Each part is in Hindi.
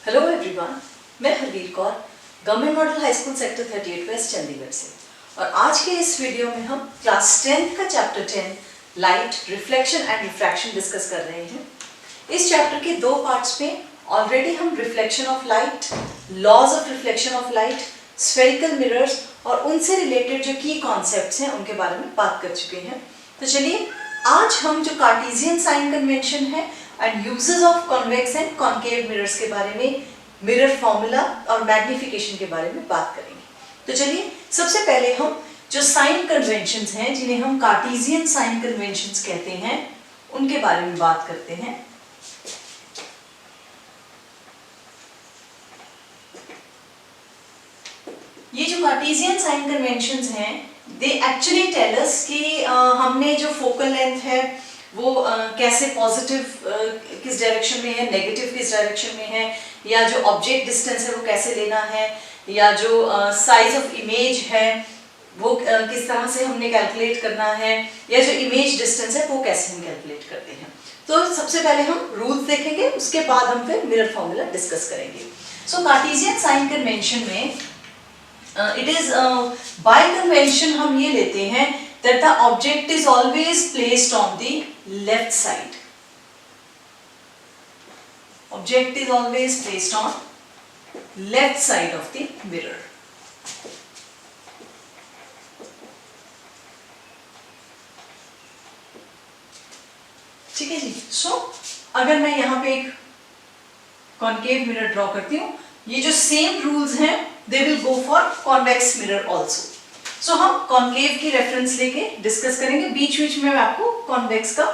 हेलो एवरीवन, मैं Harveer Kaur government model high school sector 38 west Chandigarh से। और आज के इस वीडियो में हम क्लास 10 का chapter 10 light, reflection and refraction discuss कर रहे हैं। इस चैप्टर के दो पार्ट्स में ऑलरेडी हम reflection of light, laws of reflection of light, spherical mirrors और उनसे रिलेटेड जो की कॉन्सेप्ट्स हैं उनके बारे में बात कर चुके हैं। तो चलिए आज हम जो कार्टेशियन साइन कन्वेंशन है and uses of convex and concave mirrors के बारे में, मिरर फॉर्मूला और मैग्निफिकेशन के बारे में बात करेंगे। तो चलिए सबसे पहले हम जो साइन कन्वेंशंस हैं, जिन्हें हम कार्टेशियन साइन कन्वेंशंस कहते हैं, उनके बारे में बात करते हैं। ये जो कार्टेशियन साइन कन्वेंशंस हैं, दे एक्चुअली टेल अस कि हमने जो फोकल लेंथ है वो कैसे पॉजिटिव किस डायरेक्शन में है, नेगेटिव किस डायरेक्शन में है, या जो ऑब्जेक्ट डिस्टेंस है वो कैसे लेना है, या जो साइज ऑफ इमेज है वो किस तरह से हमने कैलकुलेट करना है, या जो इमेज डिस्टेंस है वो कैसे हम कैलकुलेट करते हैं। तो सबसे पहले हम रूल्स देखेंगे, उसके बाद हम फिर मिरर फॉर्मूला डिस्कस करेंगे। सो कार्टेशियन साइन कन्वेंशन में इट इज बाय कन्वेंशन हम ये लेते हैं that the object is always placed on the left side. Object is always placed on left side of the mirror. ठीक है जी। सो अगर मैं यहाँ पे एक कॉन्केव मिरर ड्रॉ करती हूँ, ये जो सेम रूल्स हैं they will go for convex mirror also. So हम कॉन्केव की रेफरेंस लेके डिस्कस करेंगे, बीच बीच में मैं आपको कॉन्वेक्स का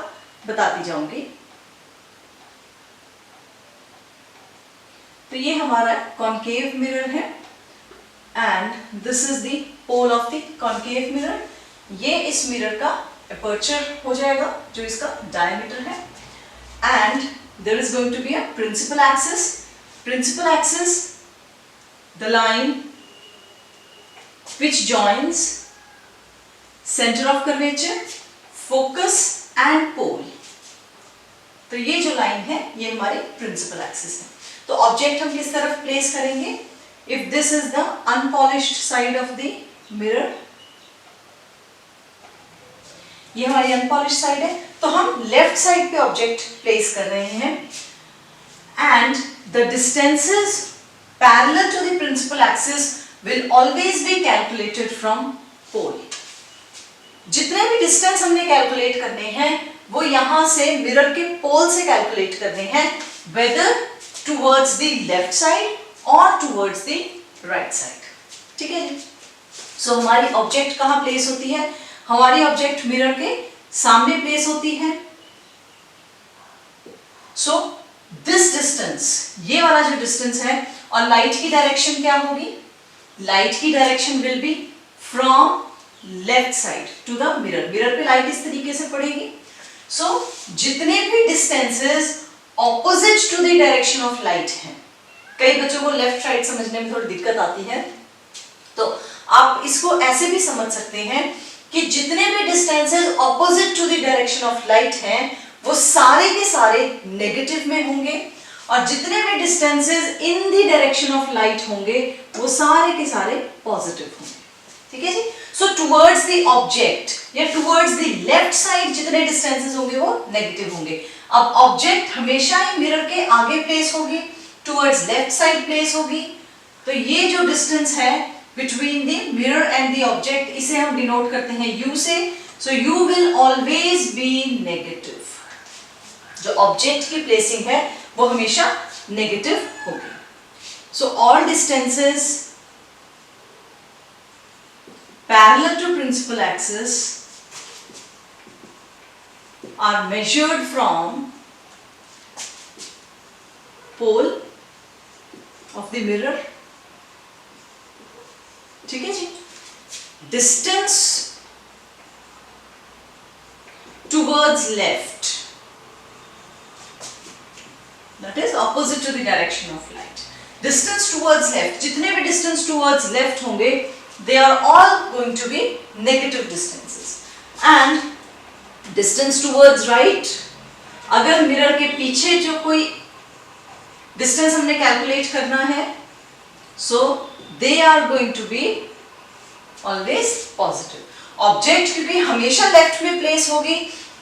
बताती जाऊंगी। तो ये हमारा कॉन्केव मिरर है and this is the pole of the concave mirror. ये इस मिरर का अपर्चर हो जाएगा, जो इसका डायमीटर है, and there is going to be a principal axis. Principal axis, the line which joins center of curvature, focus and pole। तो ये जो लाइन है ये हमारी प्रिंसिपल एक्सिस है। तो ऑब्जेक्ट हम किस तरफ प्लेस करेंगे? If this is the unpolished side of the mirror, ये हमारी अनपॉलिश्ड साइड है, तो हम लेफ्ट साइड पे ऑब्जेक्ट प्लेस कर रहे हैं and the distances parallel to the principal axis will always be calculated from pole। जितने भी डिस्टेंस हमने कैलकुलेट करने हैं वो यहां से मिरर के पोल से कैलकुलेट करने हैं, whether towards the left side or towards the right side। ठीक है जी। सो हमारी ऑब्जेक्ट कहां प्लेस होती है? हमारी ऑब्जेक्ट मिरर के सामने प्लेस होती है। सो दिस डिस्टेंस, ये वाला जो डिस्टेंस है, और लाइट की डायरेक्शन क्या होगी? लाइट की direction will be from left side to the mirror. Mirror पे लाइट इस तरीके से पड़ेगी। सो जितने भी distances opposite to the direction of light हैं, कई बच्चों को लेफ्ट साइड समझने में थोड़ी दिक्कत आती है, तो आप इसको ऐसे भी समझ सकते हैं कि जितने भी distances opposite to the direction of light हैं वो सारे के सारे नेगेटिव में होंगे, और जितने भी distances in the direction of light होंगे वो सारे के सारे पॉजिटिव होंगे। ठीक है जी। सो टुवर्ड्स द ऑब्जेक्ट या टुवर्ड्स द लेफ्ट साइड जितने डिस्टेंसेस होंगे वो नेगेटिव होंगे। अब ऑब्जेक्ट हमेशा ही मिरर के आगे प्लेस होगी, टुवर्ड्स लेफ्ट साइड प्लेस होगी। तो ये जो डिस्टेंस है between the mirror and the object, इसे हम डिनोट करते हैं यू से। So U will always be negative. जो ऑब्जेक्ट की प्लेसिंग है वो हमेशा नेगेटिव होगी। So all distances parallel to principal axis are measured from pole of the mirror. ठीक है जी। Distance towards left, that is opposite to the direction of light। distance towards left, जितने भी distance towards left होंगे they are all going to be negative distances, and distance towards right, अगर मिरर के पीछे जो कोई डिस्टेंस हमने कैलकुलेट करना है, so they are going to be always positive. Object क्योंकि हमेशा लेफ्ट में प्लेस होगी,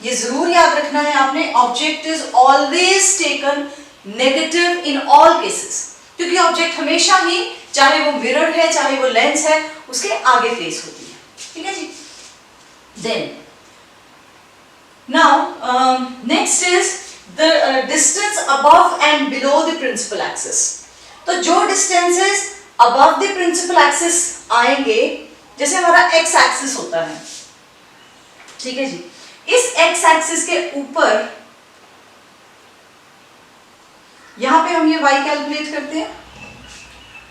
ये जरूर याद रखना है आपने, object is always taken negative in all cases, क्योंकि ऑब्जेक्ट हमेशा ही, चाहे वो मिरर है चाहे वो लेंस है, उसके आगे प्लेस होती है, ठीक है जी। Then now next is the distance above and below the principal axis. तो जो distances above the principal axis आएंगे, जैसे हमारा एक्स एक्सिस होता है, ठीक है जी, इस एक्स एक्सिस के ऊपर यहां पे हम ये y कैलकुलेट करते हैं।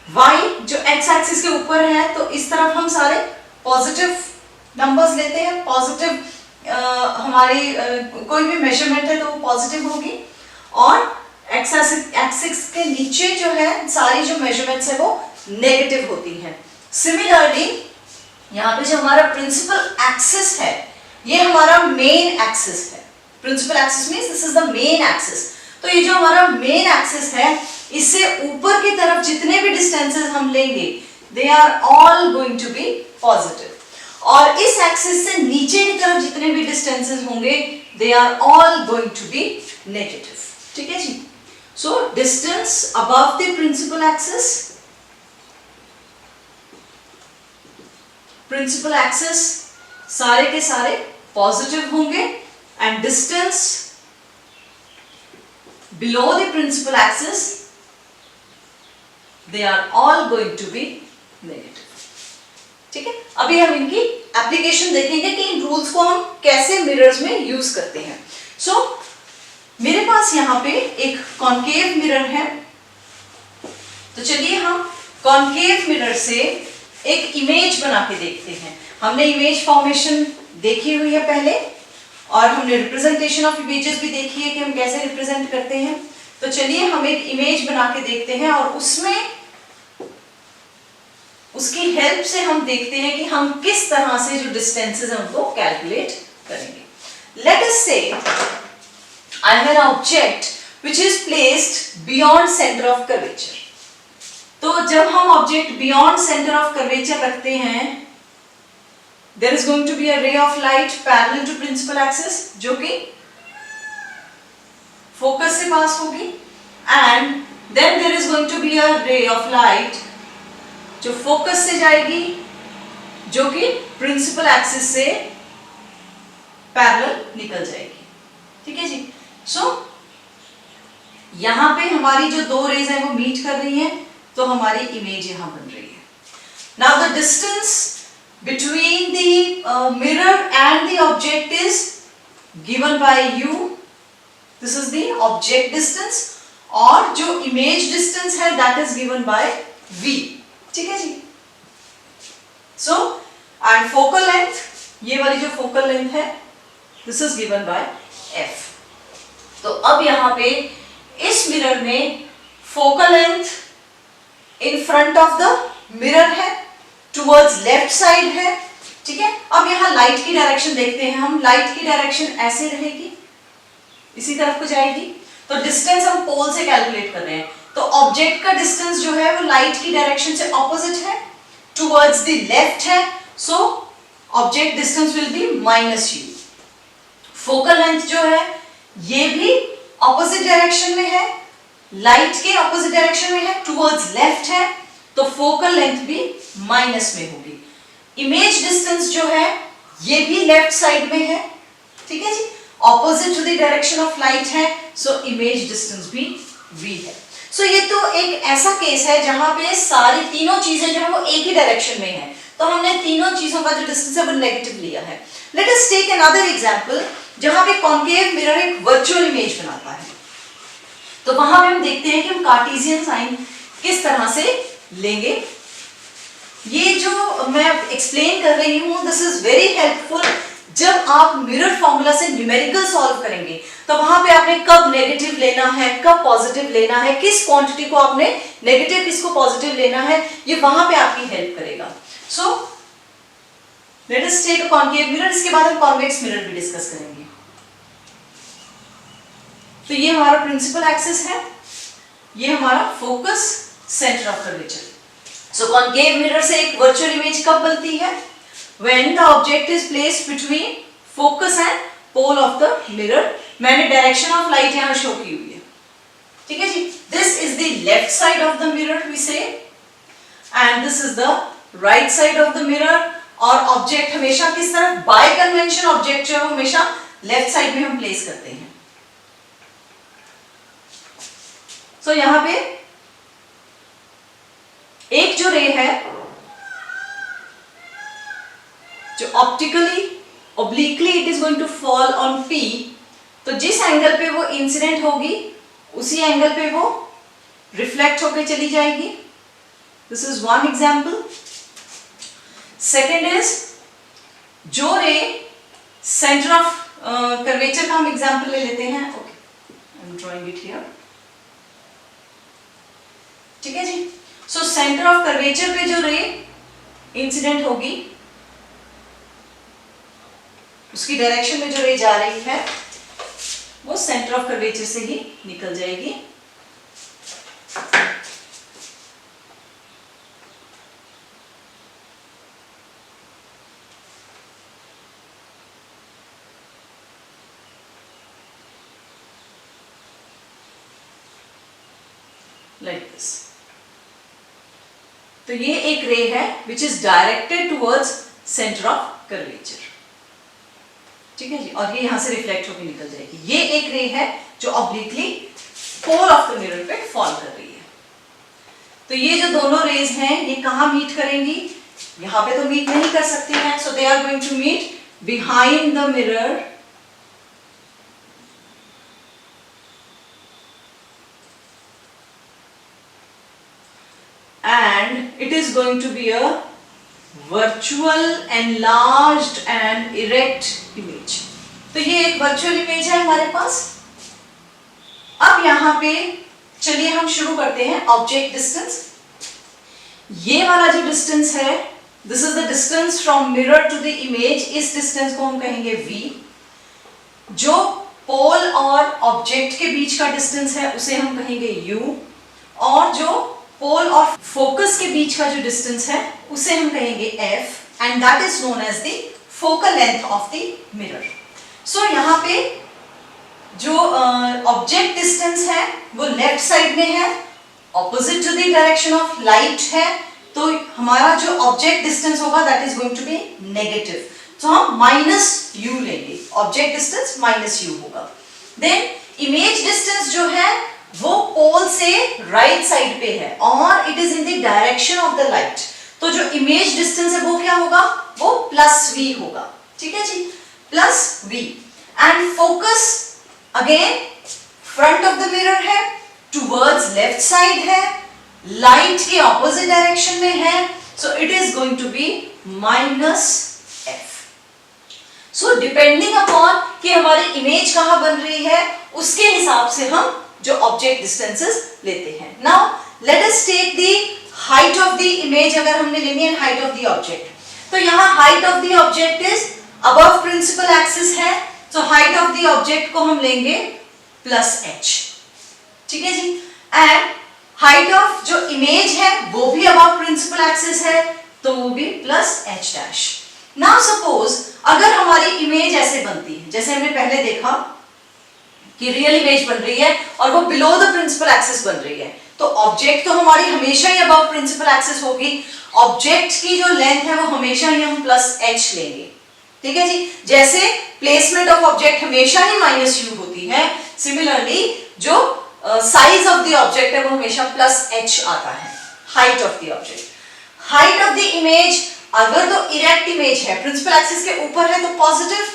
y जो एक्स एक्सिस के ऊपर है, तो इस तरफ हम सारे पॉजिटिव नंबर्स लेते हैं, पॉजिटिव हमारी कोई भी मेजरमेंट है तो वो पॉजिटिव होगी, और एक्स एक्सिस के नीचे जो है सारी जो मेजरमेंट्स है वो नेगेटिव होती हैं। सिमिलरली यहाँ पे जो हमारा प्रिंसिपल एक्सिस है, ये हमारा मेन एक्सिस है। Principal axis means this is the main axis. तो ये जो हमारा मेन एक्सिस है, इससे ऊपर की तरफ जितने भी डिस्टेंसेस हम लेंगे, they are all going to be positive, और इस एक्सिस से नीचे की तरफ जितने भी डिस्टेंसेस होंगे, they are all going to be negative, ठीक है जी। So distance above the principal axis, principal axis सारे के सारे पॉजिटिव होंगे, and distance below the principal axis, they are all going to be negative, ठीक है। अभी हम इनकी एप्लीकेशन देखेंगे कि इन रूल्स को हम कैसे मिरर्स में यूज करते हैं। सो मेरे पास यहाँ पे एक कॉन्केव मिरर है, तो चलिए हम कॉन्केव मिरर से एक इमेज बना के देखते हैं। हमने इमेज फॉर्मेशन देखी हुई है पहले, और हमने रिप्रेजेंटेशन ऑफ इमेजेस भी देखी है कि हम कैसे रिप्रेजेंट करते हैं। तो चलिए हम एक इमेज बना के देखते हैं, और उसमें उसकी हेल्प से हम देखते हैं कि हम किस तरह से जो डिस्टेंसेस हैं उनको कैलकुलेट करेंगे। लेट अस से I have an object which is placed beyond centre of curvature. तो जब हम object beyond centre of curvature रखते हैं, there is going to be a ray of light parallel to principal axis, जो कि फोकस से पास होगी, and then there is going to be a ray of light जो फोकस से जाएगी, जो कि प्रिंसिपल एक्सिस से पैरेलल निकल जाएगी, ठीक है जी। सो यहां पे हमारी जो दो रेज है वो मीट कर रही हैं, तो हमारी इमेज यहां बन रही है। Now the distance between the mirror and the object is given by u, this is the object distance, और जो image distance है that is given by v, ठीक है जी। so and focal length, ये वाली जो focal length है this is given by f। तो अब यहाँ पे इस मिरर में focal length in front of the mirror है, टुवर्ड्स लेफ्ट साइड है, ठीक है। अब यहाँ लाइट की डायरेक्शन देखते हैं हम। लाइट की डायरेक्शन ऐसे रहेगी, इसी तरफ को जाएगी। तो डिस्टेंस हम पोल से कैलकुलेट कर रहे हैं, तो ऑब्जेक्ट का डिस्टेंस जो है वो लाइट की डायरेक्शन से ऑपोजिट है, टुवर्ड्स द लेफ्ट है, so object distance will be -u। Focal length जो है ये भी ऑपोजिट डायरेक्शन में है, लाइट के ऑपोजिट डायरेक्शन में है, टुवर्ड्स लेफ्ट है, तो फोकल लेंथ भी माइनस में होगी। इमेज डिस्टेंस जो है ये भी लेफ्ट साइड में है, ठीक है जी, opposite to the direction of light है, सो इमेज डिस्टेंस भी v है। सो ये तो एक ऐसा केस है जहां पे सारी तीनों चीजें जो है वो एक ही डायरेक्शन में है, तो हमने तीनों चीजों का जो डिस्टेंस है वो नेगेटिव लिया है। Let us take another example जहां पे कॉन्केव मिरर एक वर्चुअल इमेज बनाता है। तो वहां पे हम देखते हैं कि हम कार्टेशियन साइन किस तरह से लेंगे। ये जो मैं एक्सप्लेन कर रही हूं दिस इज वेरी हेल्पफुल जब आप मिरर फॉर्मूला से न्यूमेरिकल सॉल्व करेंगे, तो वहां पे आपने कब नेगेटिव लेना है, कब पॉजिटिव लेना है, किस क्वांटिटी को आपने नेगेटिव किसको पॉजिटिव लेना है, ये वहां पे आपकी हेल्प करेगा। So let us take a concave mirror, इसके बाद हम कॉन्वेक्स मिरर भी डिस्कस करेंगे। तो ये हमारा प्रिंसिपल एक्सिस है, ये हमारा focus, centre of curvature. So concave mirror से एक वर्चुअल इमेज कब बनती है? When the object is placed between focus and pole of the mirror. मैंने डायरेक्शन ऑफ लाइट यहां शो की हुई है, ठीक है जी। This is the left side of the mirror we see, and this is the right side of the mirror. और ऑब्जेक्ट हमेशा किस तरफ? बाय कन्वेंशन ऑब्जेक्ट जो है हमेशा लेफ्ट साइड में हम प्लेस करते हैं। सो यहां पे एक जो रे है जो optically obliquely it is going to fall on P, तो जिस एंगल पे वो इंसिडेंट होगी उसी एंगल पे वो रिफ्लेक्ट होकर चली जाएगी। This is one example. Second is जो रे सेंटर ऑफ कर्वेचर का हम एग्जाम्पल ले लेते हैं। Okay, I am drawing it here, ठीक है जी। सो सेंटर ऑफ कर्वेचर पे जो रे इंसिडेंट होगी उसकी डायरेक्शन में जो रे जा रही है वो सेंटर ऑफ कर्वेचर से ही निकल जाएगी। Like this. तो ये एक रे है which is directed towards centre of curvature, ठीक है जी। और ये यहां से रिफ्लेक्ट होकर निकल जाएगी। ये एक रे है जो obliquely pole of the mirror पे फॉल कर रही है। तो ये जो दोनों रेज हैं ये कहां मीट करेंगी? यहां पे तो मीट नहीं कर सकती हैं, so they are going to meet behind the mirror, and it is going to be a virtual enlarged and erect image। तो ये एक वर्चुअल इमेज है हमारे पास। अब यहां पे चलिए हम शुरू करते हैं ऑब्जेक्ट डिस्टेंस। ये वाला जो डिस्टेंस है, this is the distance from mirror to the image. इस डिस्टेंस को हम कहेंगे v। जो पोल और ऑब्जेक्ट के बीच का डिस्टेंस है उसे हम कहेंगे u, और जो पोल और फोकस के बीच का जो डिस्टेंस है उसे हम कहेंगे f, and that is known as the focal length of the mirror. So यहाँ पे जो ऑब्जेक्ट डिस्टेंस है वो लेफ्ट साइड में है, opposite to the direction of light है, तो हमारा जो ऑब्जेक्ट डिस्टेंस होगा that is going to be negative. तो हम माइनस u लेंगे, ऑब्जेक्ट डिस्टेंस माइनस u होगा। देन इमेज डिस्टेंस जो है वो पोल से राइट साइड पे है और it is in the direction of the light, तो जो इमेज डिस्टेंस है वो क्या होगा? वो प्लस v होगा, ठीक है जी, plus v। And focus again front of the mirror है, टुवर्ड्स लेफ्ट साइड है, लाइट के ऑपोजिट डायरेक्शन में है, so it is going to be minus f। So depending upon कि हमारी इमेज कहां बन रही है उसके हिसाब से हम जो ऑब्जेक्ट डिस्टेंसेस लेते हैं। Now let us take the height of the image, अगर हमने लेनी है हाइट ऑफ द ऑब्जेक्ट, तो यहां height of the object is above principal axis है, तो हाइट ऑफ द ऑब्जेक्ट को हम लेंगे प्लस h, ठीक है जी। एंड हाइट ऑफ जो इमेज है वो भी अबव प्रिंसिपल एक्सिस है, तो वो भी plus h dash. Now suppose अगर हमारी इमेज ऐसे बनती है जैसे हमने पहले देखा कि रियल इमेज बन रही है और वो बिलो द प्रिंसिपल एक्सिस बन रही है, तो ऑब्जेक्ट तो हमारी हमेशा ही अबव प्रिंसिपल एक्सिस होगी, ऑब्जेक्ट की जो लेंथ है वो हमेशा ही हम प्लस h लेंगे, ठीक है जी। जैसे प्लेसमेंट ऑफ ऑब्जेक्ट हमेशा ही माइनस u होती है, सिमिलरली जो साइज ऑफ द ऑब्जेक्ट है वो हमेशा प्लस h आता है। Height of the object, height of the image, अगर तो इरेक्ट इमेज है प्रिंसिपल एक्सिस के ऊपर है तो पॉजिटिव,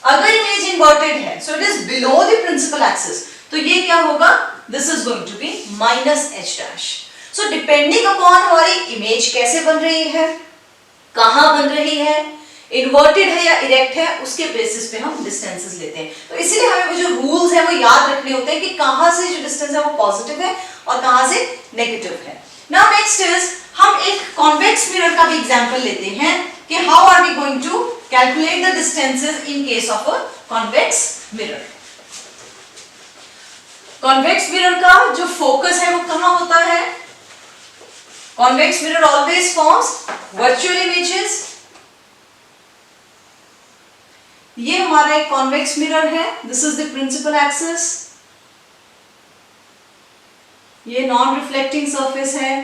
अगर इमेज इन्वर्टेड है so it is below the principal axis, तो ये क्या होगा? This is going to be minus h dash. So depending upon हमारी इमेज कैसे बन रही है, कहां बन रही है, इन्वर्टेड है या इरेक्ट है, उसके बेसिस पे हम डिस्टेंसेस लेते हैं। तो इसीलिए हमें वो जो रूल्स है वो याद रखने होते हैं कि कहां से जो डिस्टेंस है वो पॉजिटिव है और कहां से नेगेटिव है। नाउ नेक्स्ट इज हम एक कॉन्वेक्स मिरर का भी एग्जांपल लेते हैं कि how are we going to calculate the distances in case of a convex mirror. Convex mirror का जो फोकस है वो कहाँ होता है? Convex mirror always forms virtual images. ये हमारा एक कॉन्वेक्स मिरर है, this is the principal axis, ये नॉन रिफ्लेक्टिंग सरफेस है,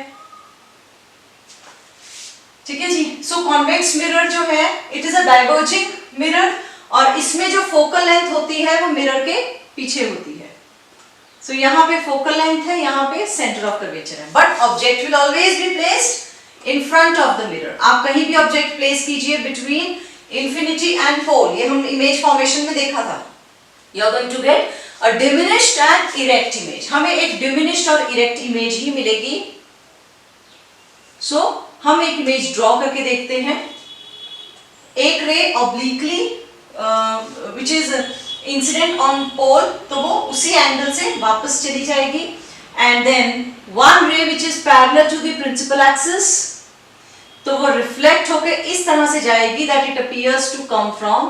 ठीक है जी। सो कॉन्वेक्स मिरर जो है it is a diverging mirror, और इसमें जो फोकल लेंथ होती है वो मिरर के पीछे होती है। सो यहाँ पे फोकल लेंथ है, यहाँ पे सेंटर ऑफ कर्वेचर है, but object will always be placed in front of the mirror. आप कहीं भी ऑब्जेक्ट प्लेस कीजिए बिटवीन इंफिनिटी एंड पोल, ये हम इमेज फॉर्मेशन में देखा था, you are going to get a diminished and erect image. हमें एक डिमिनिश्ड और इरेक्ट इमेज ही मिलेगी। सो हम एक इमेज ड्रॉ करके देखते हैं। एक ray obliquely which is incident on pole, तो वो उसी एंगल से वापस चली जाएगी, and then one ray which is parallel to the principal axis, तो वो रिफ्लेक्ट होकर इस तरह से जाएगी that it appears to come from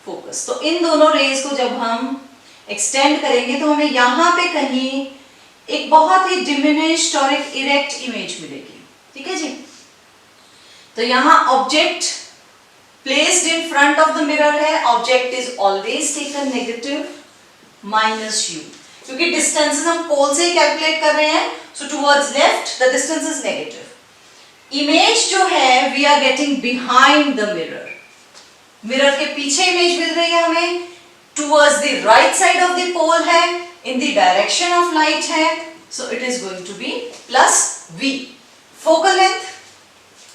focus. तो इन दोनों रेज को जब हम एक्सटेंड करेंगे तो हमें यहाँ पे कहीं एक बहुत ही डिमिनिश्ड और एक इरेक्ट इमेज मिलेगी, ठीक है जी। तो यहाँ object placed in front of the mirror है, object is always taken negative minus u, क्योंकि डिस्टेंसेस हम पोल से ही कैलकुलेट कर रहे हैं, so towards left the distance is negative. Image जो है we are getting behind the mirror, mirror के पीछे इमेज मिल रही है हमें, towards the right side of the pole है, in the direction of light है, so it is going to be plus v। Focal length,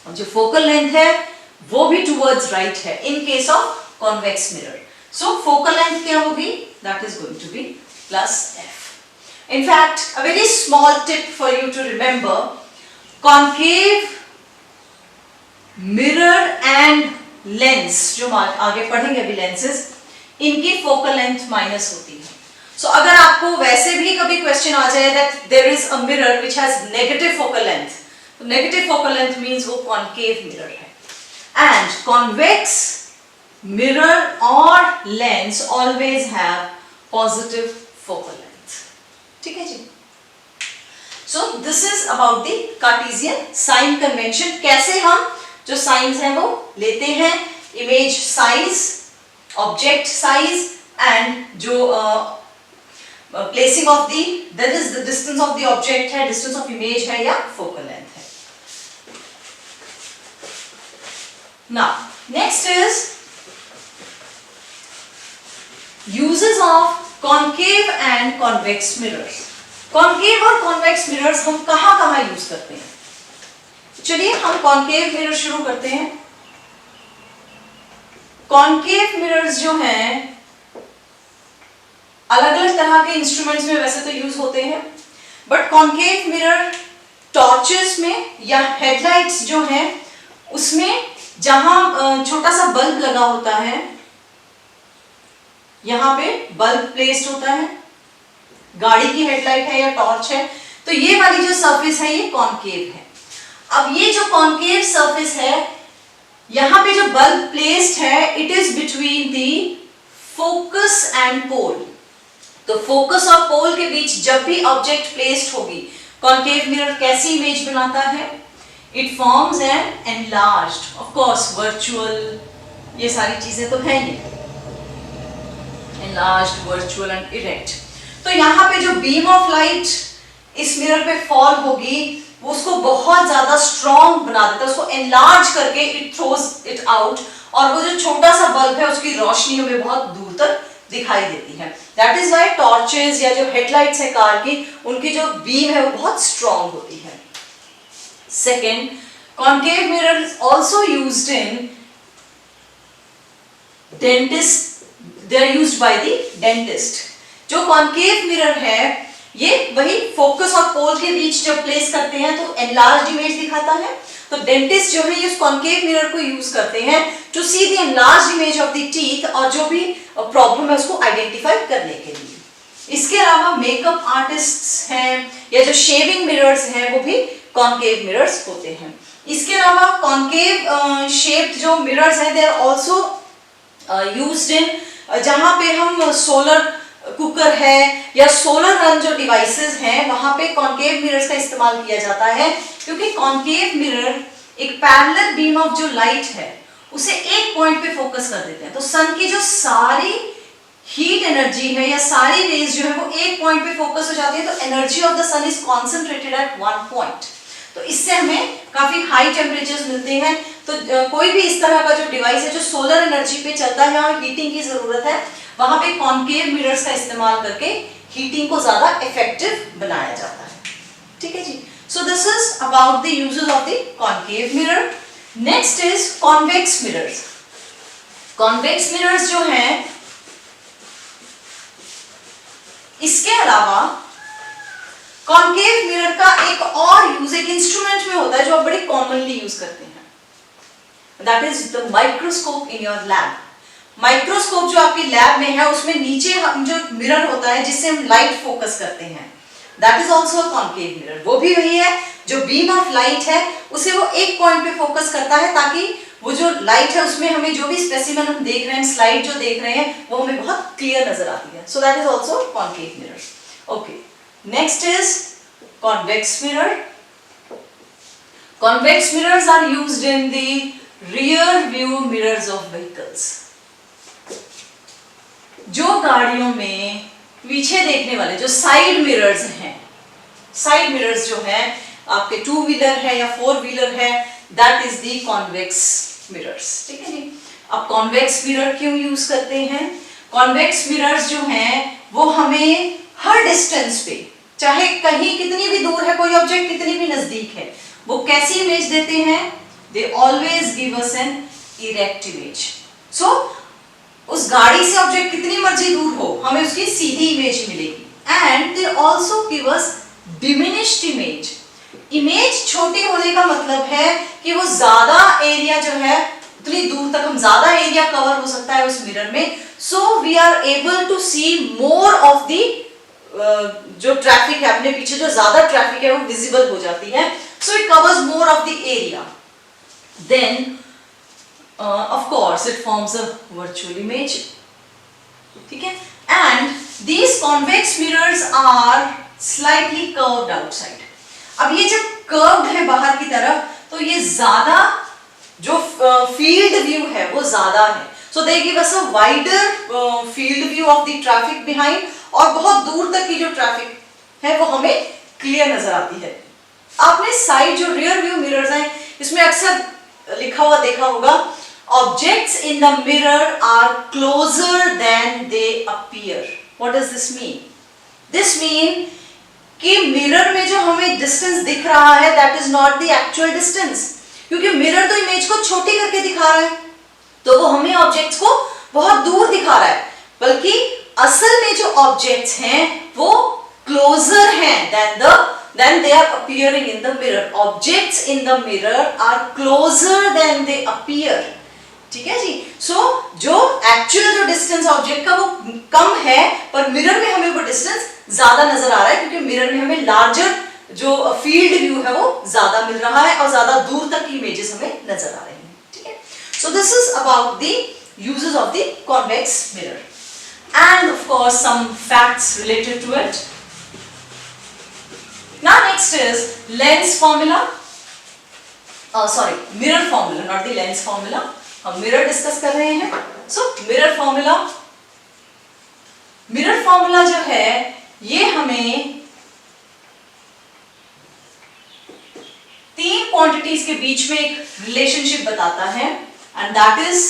और जो फोकल लेंथ है वो भी टुवर्ड्स राइट है in case of convex mirror. So focal length क्या होगी? That is going to be plus f। In fact, a very small tip for you to remember, concave mirror and lens, जो आगे पढ़ेंगे अभी lenses, इनकी फोकल लेंथ माइनस होती है। सो अगर आपको वैसे भी कभी क्वेश्चन आ जाए that there is a mirror which has negative focal length, तो नेगेटिव फोकल लेंथ मींस वो कॉन्केव मिरर है, एंड कॉन्वेक्स मिरर और lens always have positive focal length, ठीक है जी। So this is about the Cartesian sign convention, कैसे हम जो साइंस हैं वो लेते हैं, image size, object size, and जो placing of the, that is the distance of the object है, डिस्टेंस ऑफ इमेज है या फोकल लेंथ है। Now next is uses of concave and convex mirrors. Concave और कॉन्वेक्स मिरर्स हम कहां यूज करते हैं? चलिए हम कॉन्केव मिरर शुरू करते हैं। कॉन्केव मिरर्स जो हैं अलग अलग तरह के इंस्ट्रूमेंट्स में वैसे तो यूज होते हैं, बट कॉन्केव मिरर टॉर्चेस में या हेडलाइट्स जो हैं उसमें जहां छोटा सा बल्ब लगा होता है, यहां पे बल्ब प्लेस्ड होता है, गाड़ी की हेडलाइट है या टॉर्च है, तो ये वाली जो सरफेस है ये कॉन्केव है। अब ये जो कॉन्केव सरफेस है, यहां पे जो बल्ब प्लेस्ड है, it is between the focus and pole. तो फोकस और पोल के बीच जब भी ऑब्जेक्ट प्लेस्ड होगी, कॉन्केव मिरर कैसी इमेज बनाता है? It forms an enlarged, of course virtual, ये सारी चीजें तो है ही, एनलार्ज्ड, वर्चुअल एंड इरेक्ट। तो यहाँ पे जो बीम ऑफ लाइट इस मिरर पे फॉल होगी, वो उसको बहुत ज्यादा स्ट्रॉन्ग बना देता है, उसको एनलार्ज करके इट थ्रोज इट आउट, और वो जो छोटा सा बल्ब है उसकी रोशनी हमें बहुत दूर तक दिखाई देती है। दैट इज वाई टॉर्चेस या जो हेडलाइट्स है कार की, उनकी जो बीम है वो बहुत स्ट्रॉन्ग होती है। Second, concave mirror also used in dentist, they are used by the dentist. जो कॉन्केव मिरर है ये वही फोकस और पोल के बीच जब प्लेस करते हैं तो एनलार्ज्ड इमेज दिखाता है, तो डेंटिस्ट जो है इस कॉन्केव मिरर को यूज करते हैं to see the enlarged image of the teeth, और जो भी प्रॉब्लम है उसको आइडेंटिफाई करने के लिए। इसके अलावा मेकअप आर्टिस्ट्स हैं या जो शेविंग मिरर्स हैं वो भी कॉन्केव मिरर्स होते हैं। इसके अलावा कॉन्केव शेप्ड जो मिरर्स हैं they are also used in, जहां पे हम सोलर कुकर है या सोलर रन जो डिवाइसेस हैं वहां पे कॉन्केव मिरर्स का इस्तेमाल किया जाता है, क्योंकि कॉन्केव मिरर एक पैरेलल बीम ऑफ जो लाइट है उसे एक पॉइंट पे फोकस कर देते हैं। तो सन की जो सारी हीट एनर्जी है या सारी रेज जो है वो एक पॉइंट पे फोकस हो जाती है, तो energy of the sun is concentrated at one point. तो इससे हमें काफी हाई टेम्परेचर्स मिलते हैं। तो कोई भी इस तरह का जो डिवाइस है जो सोलर एनर्जी पे चलता है और हीटिंग की जरूरत है, वहां पे कॉन्केव मिरर्स का इस्तेमाल करके हीटिंग को ज्यादा इफेक्टिव बनाया जाता है। ठीक है जी। So this is about the uses of the concave mirror. Next is convex mirrors. Convex mirrors जो हैं, इसके अलावा कॉन्केव मिरर का एक और यूज एक इंस्ट्रूमेंट में होता है जो आप बड़े कॉमनली यूज करते हैं, that is the microscope in your lab. Microscope जो आपकी लैब में है उसमें नीचे हम जो मिरर होता है जिससे हम लाइट फोकस करते हैं, that is also a concave mirror. वो भी वही है, जो बीम ऑफ लाइट है उसे वो एक पॉइंट पे फोकस करता है ताकि वो जो लाइट है उसमें हमें जो भी स्पेसिमेन हम देख रहे हैं, स्लाइड जो देख रहे हैं, वो हमें बहुत क्लियर नजर आती है। So that is also concave mirror. Okay, next is convex mirror. Convex mirrors are used in the rear view mirrors of vehicles. जो गाड़ियों में पीछे देखने वाले जो साइड मिरर्स हैं, साइड मिरर्स जो हैं आपके टू व्हीलर है या फोर व्हीलर है, that is the convex mirrors. ठीक है जी। अब कॉन्वेक्स मिरर क्यों यूज करते हैं? कॉन्वेक्स मिरर्स जो हैं वो हमें हर डिस्टेंस पे, चाहे कहीं कितनी भी दूर है कोई ऑब्जेक्ट, कितनी भी नजदीक है, वो कैसी इमेज देते हैं? They always give us an erect image. So उस गाड़ी से ऑब्जेक्ट कितनी मर्जी दूर हो, हमें उसकी सीधी इमेज मिलेगी। And they also give us diminished image. Image छोटी होने का मतलब है कि वो ज्यादा एरिया जो है, उतनी दूर तक हम ज्यादा एरिया कवर हो सकता है उस मिरर में। So we are able to see more of the जो ट्रैफिक है, अपने पीछे जो ज्यादा ट्रैफिक है वो विजिबल हो जाती है। So it covers more of the area. Then of course it forms a virtual image. ठीक है। And these convex mirrors are slightly curved outside. अब ये जब curved है बाहर की तरफ, तो ये ज्यादा जो field view है वो ज्यादा है। So they give us a wider field view of the traffic behind, और बहुत दूर तक की जो ट्रैफिक है वो हमें क्लियर नजर आती है। आपने साइड जो रियर व्यू मिरर्स हैं इसमें अक्सर लिखा हुआ देखा होगा, objects in the mirror are closer than they appear. What does this mean? This mean कि मिरर में जो हमें डिस्टेंस दिख रहा है that is not the actual distance, क्योंकि मिरर तो इमेज को छोटी करके दिखा रहा है, तो वो हमें ऑब्जेक्ट्स को बहुत दूर दिखा रहा है, बल्कि असल में जो ऑब्जेक्ट्स हैं वो क्लोजर हैं than they are appearing in the mirror. Objects in the mirror are closer than they appear. ठीक है जी। सो जो एक्चुअल जो डिस्टेंस ऑब्जेक्ट का वो कम है, पर मिरर में हमें वो डिस्टेंस ज्यादा नजर आ रहा है, क्योंकि मिरर में हमें लार्जर जो फील्ड व्यू है वो ज्यादा मिल रहा है और ज्यादा दूर तक की इमेजेस हमें नजर आ रही हैं। ठीक है। So this is about the uses of the convex mirror and of course some facts related to it. Now next is lens formula, sorry mirror formula, not the lens formula. हम मिरर डिस्कस कर रहे हैं। So mirror formula, mirror formula जो है ये हमें तीन क्वांटिटीज के बीच में एक रिलेशनशिप बताता है, and that is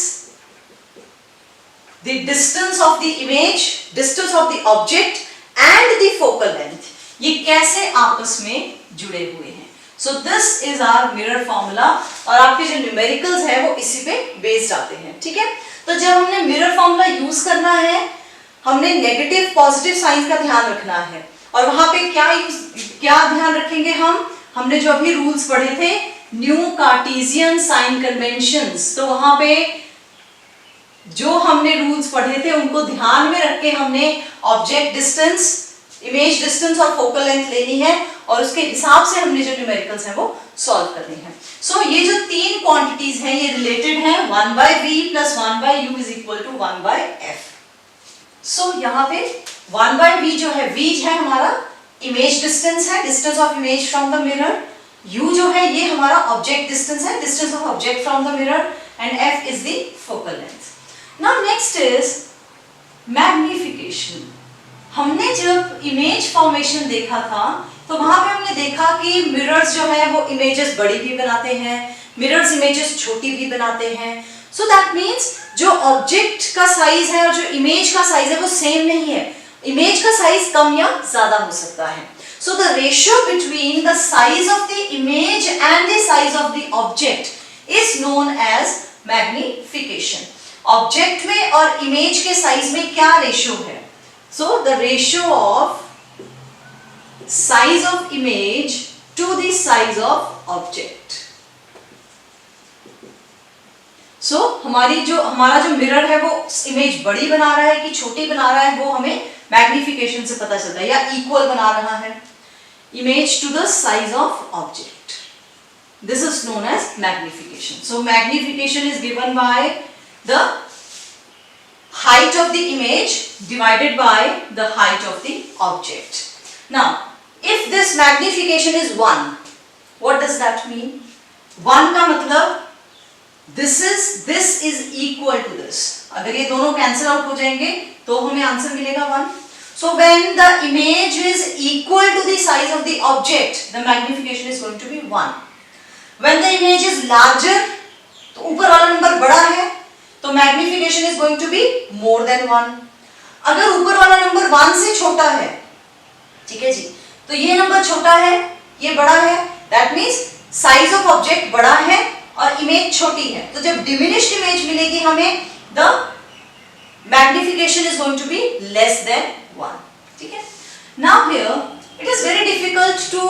the distance of the image, distance of the object and the focal length, ये कैसे आपस में जुड़े हुए हैं। So this is our mirror formula, और आपके जो न्यूमेरिकल्स है वो इसी पे बेस्ड आते हैं। ठीक है। तो जब हमने मिरर फॉर्मूला यूज करना है, हमने नेगेटिव पॉजिटिव साइन का ध्यान रखना है, और वहां पे क्या ध्यान रखेंगे हमने जो अभी रूल्स पढ़े थे, न्यू कार्टेशियन साइन कन्वेंशंस, तो वहां पे जो हमने रूल्स पढ़े थे उनको ध्यान में रख के हमने ऑब्जेक्ट डिस्टेंस, इमेज डिस्टेंस और फोकल लेंथ लेनी है, और उसके हिसाब से हमने जो न्यूमेरिकल्स हैं वो सॉल्व करने हैं। सो ये जो तीन क्वांटिटीज हैं ये रिलेटेड हैं, 1/v + 1/u = 1/f। सो यहाँ पे 1 by v जो है, v है हमारा इमेज डिस्टेंस है, distance of image from the mirror. u जो है ये हमारा ऑब्जेक्ट डिस्टेंस है, distance of object from the mirror, and f is the focal length. Now next is magnification. हमने जब इमेज फॉर्मेशन देखा था तो वहां पे हमने देखा कि मिरर्स जो है वो इमेजेस बड़ी भी बनाते हैं, मिरर्स इमेजेस छोटी भी बनाते हैं। सो दैट मीन्स जो ऑब्जेक्ट का साइज है और जो इमेज का साइज है वो सेम नहीं है, इमेज का साइज कम या ज्यादा हो सकता है। So the ratio between the size of the image and the size of the object is known as magnification. Object में और इमेज के साइज में क्या रेशियो है? So the ratio of size of image to the size of object. So हमारा जो मिरर है वो इमेज बड़ी बना रहा है कि छोटी बना रहा है वो हमें मैग्निफिकेशन से पता चलता है, या इक्वल बना रहा है image to the size of object. This is known as magnification. So magnification is given by the height of the image divided by the height of the object. Now if this magnification is 1, what does that mean? 1 का मतलब this is equal to this. अगर ये दोनों कैंसिल आउट हो जाएंगे तो हमें आंसर मिलेगा 1. So when the image is equal to the size of the object, the magnification is going to be 1. When the image is larger, तो ऊपर वाला नंबर बड़ा है तो magnification is going to be more than 1. अगर ऊपर वाला नंबर 1 से छोटा है, ठीक है जी, तो ये नंबर छोटा है, ये बड़ा है, that means size of object बड़ा है और इमेज छोटी है। तो जब डिमिनिश्ड इमेज मिलेगी हमें, the magnification is going to be less than 1, ठीक है। Now here it is very difficult to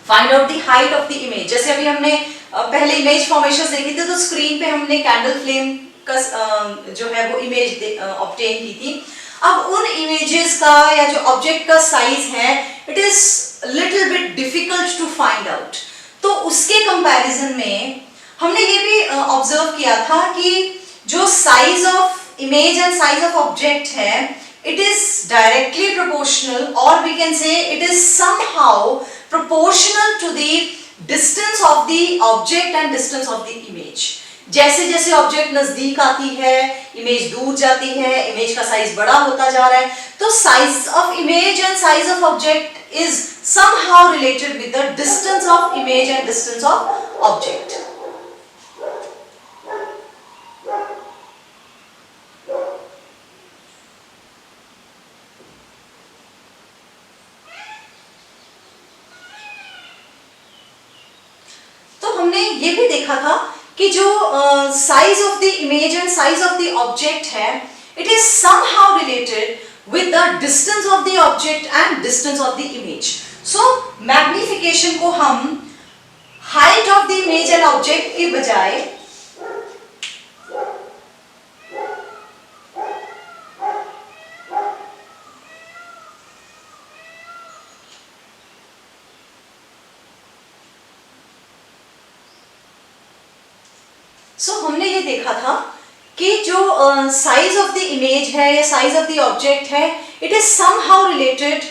find out the height of the image. जैसे अभी हमने पहले इमेज फॉर्मेशंस देखी थी तो स्क्रीन पे हमने कैंडल फ्लेम का जो है वो इमेज ऑब्टेन की थी। अब उन इमेजेस का या जो ऑब्जेक्ट का साइज है, it is little bit difficult to find out. तो उसके कंपैरिजन में हमने ये भी ऑब्जर्व किया था कि जो size of image and size of object है, इट इज डायरेक्टली प्रोपोर्शनल, और we can say it is somehow proportional to the distance of the object and distance of the image. जैसे जैसे ऑब्जेक्ट नजदीक आती है, इमेज दूर जाती है, इमेज का साइज बड़ा होता जा रहा है, तो size of image and size of object is somehow related with the distance of image and distance of object. तो हमने ये भी देखा था कि जो size of the image and size of the object है, it is somehow related with the distance of the object and distance of the image. So magnification को हम height of the image and object के बजाय हमने ये देखा था कि जो साइज ऑफ द इमेज है या साइज ऑफ द ऑब्जेक्ट है, it is somehow related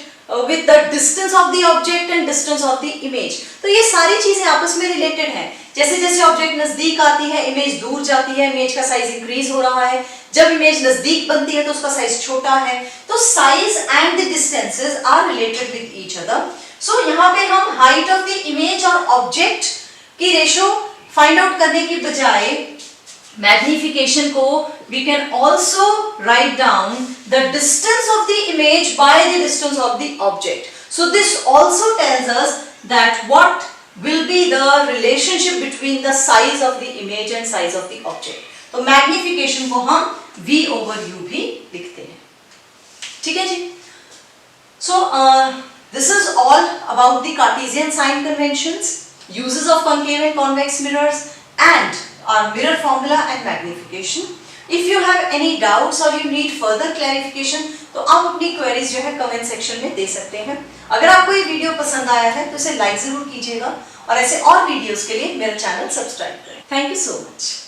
with the distance of the object and distance of the image. तो ये सारी चीजें आपस में रिलेटेड हैं। जैसे जैसे ऑब्जेक्ट नजदीक आती है, इमेज दूर जाती है, इमेज का साइज इंक्रीज हो रहा है। जब इमेज नजदीक बनती है तो उसका साइज छोटा है। तो size and the distances are related with each other. So यहाँ पे हम हाइट ऑफ द इमेज और ऑब्जेक्ट की रेशियो फाइंड आउट करने की बजाय मैग्निफिकेशन को we can also write down the distance of the image by the distance of the object. So this also tells us that what will be the relationship between the size of the image and size of the object. तो मैग्निफिकेशन को हम v over u भी लिखते हैं, ठीक है जी। So this is all about the Cartesian sign conventions, uses of concave and convex mirrors, and our mirror formula and magnification. If you have any doubts or you need further clarification, तो आप अपनी queries जो है comment section में दे सकते हैं। अगर आपको ये वीडियो पसंद आया है तो इसे like जरूर कीजिएगा और ऐसे और वीडियोस के लिए मेरा चैनल सब्सक्राइब करें। Thank you so much.